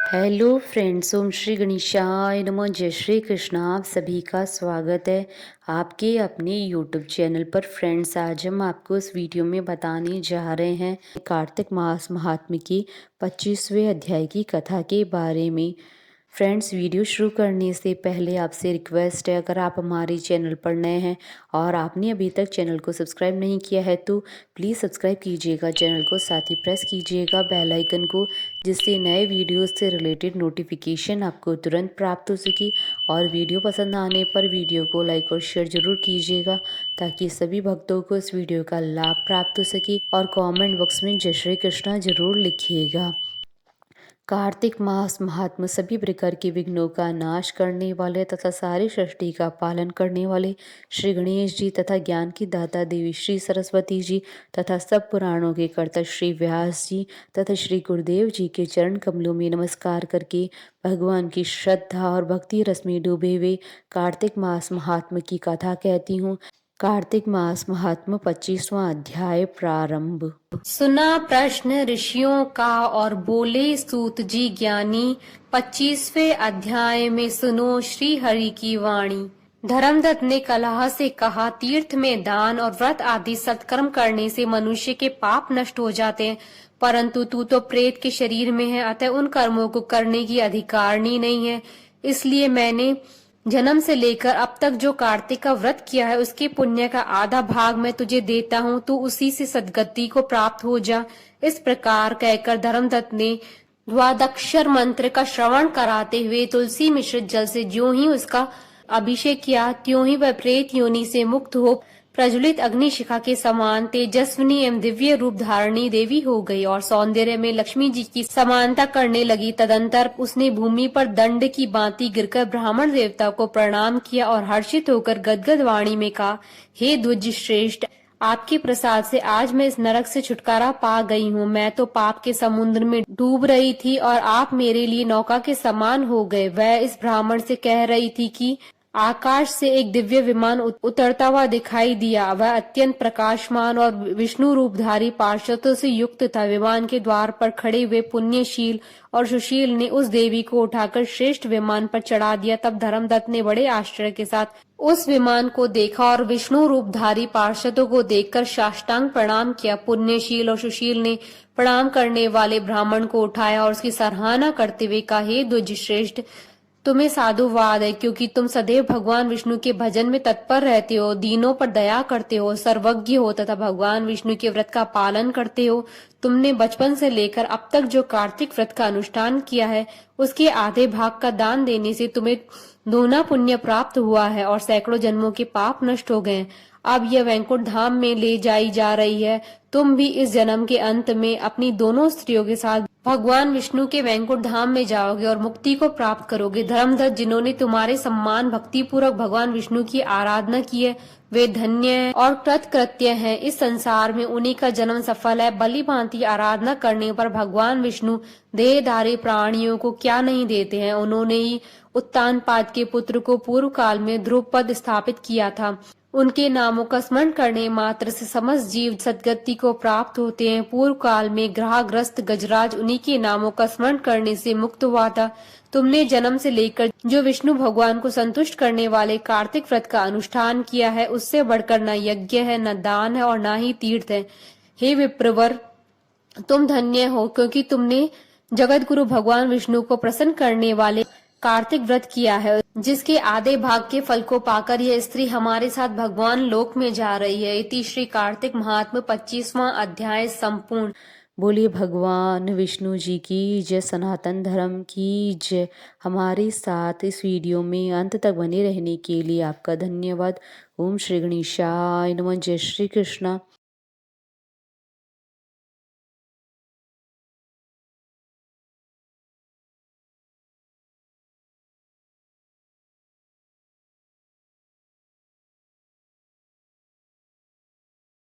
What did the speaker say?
Hello friends, ओम श्री गणेशाय नमः। जय श्री कृष्णा। आप सभी का स्वागत है आपके अपने यूट्यूब चैनल पर। फ्रेंड्स, आज हम आपको इस वीडियो में बताने जा रहे हैं कार्तिक मास महात्म्य की 25वें अध्याय की कथा के बारे में। फ्रेंड्स, वीडियो शुरू करने से पहले आपसे रिक्वेस्ट है, अगर आप हमारे चैनल पर नए हैं और आपने अभी तक चैनल को सब्सक्राइब नहीं किया है तो प्लीज़ सब्सक्राइब कीजिएगा चैनल को, साथ ही प्रेस कीजिएगा बेल आइकन को, जिससे नए वीडियोस से रिलेटेड नोटिफिकेशन आपको तुरंत प्राप्त हो सके। और वीडियो पसंद आने पर वीडियो को लाइक और शेयर जरूर कीजिएगा ताकि सभी भक्तों को इस वीडियो का लाभ प्राप्त हो सके। और कमेंट बॉक्स में जय श्री कृष्णा जरूर लिखिएगा। कार्तिक मास महात्म्य सभी प्रकार के विघ्नों का नाश करने वाले तथा सारी सृष्टि का पालन करने वाले श्री गणेश जी तथा ज्ञान की दाता देवी श्री सरस्वती जी तथा सब पुराणों के कर्ता श्री व्यास जी तथा श्री गुरुदेव जी के चरण कमलों में नमस्कार करके भगवान की श्रद्धा और भक्ति रस में डूबे हुए कार्तिक मास महात्म्य की कथा कहती हूँ। कार्तिक मास महात्म्य 25वां अध्याय प्रारंभ। सुना प्रश्न ऋषियों का और बोले सूत जी ज्ञानी। 25वें अध्याय में सुनो श्री हरि की वाणी। धर्मदत्त ने कलह से कहा, तीर्थ में दान और व्रत आदि सत्कर्म करने से मनुष्य के पाप नष्ट हो जाते हैं, परंतु तू तो प्रेत के शरीर में है, अतः उन कर्मों को करने की अधिकारनी नहीं है। इसलिए मैंने जन्म से लेकर अब तक जो कार्तिक का व्रत किया है उसके पुण्य का आधा भाग मैं तुझे देता हूँ, तू उसी से सद्गति को प्राप्त हो जा। इस प्रकार कहकर धर्मदत्त ने द्वादक्षर मंत्र का श्रवण कराते हुए तुलसी मिश्रित जल से ज्यों ही उसका अभिषेक किया, त्यों ही वह प्रेत योनि से मुक्त हो प्रज्वलित अग्निशिखा के समान तेजस्विनी एवं दिव्य रूप धारणी देवी हो गई और सौंदर्य में लक्ष्मी जी की समानता करने लगी। तदंतर उसने भूमि पर दंड की भांति गिरकर ब्राह्मण देवता को प्रणाम किया और हर्षित होकर गदगद वाणी में कहा, हे द्विज श्रेष्ठ, आपके प्रसाद से आज मैं इस नरक से छुटकारा पा गई हूँ। मैं तो पाप के समुद्र में डूब रही थी और आप मेरे लिए नौका के समान हो गए। वह इस ब्राह्मण से कह रही थी कि आकाश से एक दिव्य विमान उतरता हुआ दिखाई दिया। वह अत्यंत प्रकाशमान और विष्णु रूपधारी पार्षदों से युक्त था। विमान के द्वार पर खड़े हुए पुण्यशील और सुशील ने उस देवी को उठाकर श्रेष्ठ विमान पर चढ़ा दिया। तब धर्मदत्त ने बड़े आश्चर्य के साथ उस विमान को देखा और विष्णु रूपधारी पार्षदों को देखकर साष्टांग प्रणाम किया। पुण्यशील और सुशील ने प्रणाम करने वाले ब्राह्मण को उठाया और उसकी सराहना करते हुए कहा, हे द्विज श्रेष्ठ, तुम्हें साधुवाद है, क्योंकि तुम सदैव भगवान विष्णु के भजन में तत्पर रहते हो, दीनों पर दया करते हो, सर्वज्ञ हो तथा भगवान विष्णु के व्रत का पालन करते हो। तुमने बचपन से लेकर अब तक जो कार्तिक व्रत का अनुष्ठान किया है उसके आधे भाग का दान देने से तुम्हें दोना पुण्य प्राप्त हुआ है और सैकड़ों जन्मों के पाप नष्ट हो गए। अब यह वैकुंठ धाम में ले जाई जा रही है। तुम भी इस जन्म के अंत में अपनी दोनों स्त्रियों के साथ भगवान विष्णु के वैकुंठ धाम में जाओगे और मुक्ति को प्राप्त करोगे। धर्मदत्त, जिन्होंने तुम्हारे सम्मान भक्ति पूर्वक भगवान विष्णु की आराधना की है वे धन्य हैं और कृतकृत्य हैं। इस संसार में उन्हीं का जन्म सफल है। बलि भांति आराधना करने पर भगवान विष्णु देहधारी प्राणियों को क्या नहीं देते हैं। उन्होंने ही उत्तानपाद के पुत्र को पूर्व काल में ध्रुव पद स्थापित किया था। उनके नामों का स्मरण करने मात्र से समस्त जीव सद्गति को प्राप्त होते हैं। पूर्व काल में ग्रहग्रस्त गजराज उन्हीं के नामों का स्मरण करने से मुक्त हुआ था। तुमने जन्म से लेकर जो विष्णु भगवान को संतुष्ट करने वाले कार्तिक व्रत का अनुष्ठान किया है उससे बढ़कर न यज्ञ है, न दान है और न ही तीर्थ है। हे विप्रवर, तुम धन्य हो, क्योंकि तुमने जगत गुरु भगवान विष्णु को प्रसन्न करने वाले कार्तिक व्रत किया है, जिसके आधे भाग के फल को पाकर यह स्त्री हमारे साथ भगवान लोक में जा रही है। इति श्री कार्तिक महात्म्य 25वां अध्याय संपूर्ण। बोलिए भगवान विष्णु जी की जय, सनातन धर्म की जय। हमारे साथ इस वीडियो में अंत तक बने रहने के लिए आपका धन्यवाद। ओम श्री गणेशाय नमः। जय श्री कृष्णा।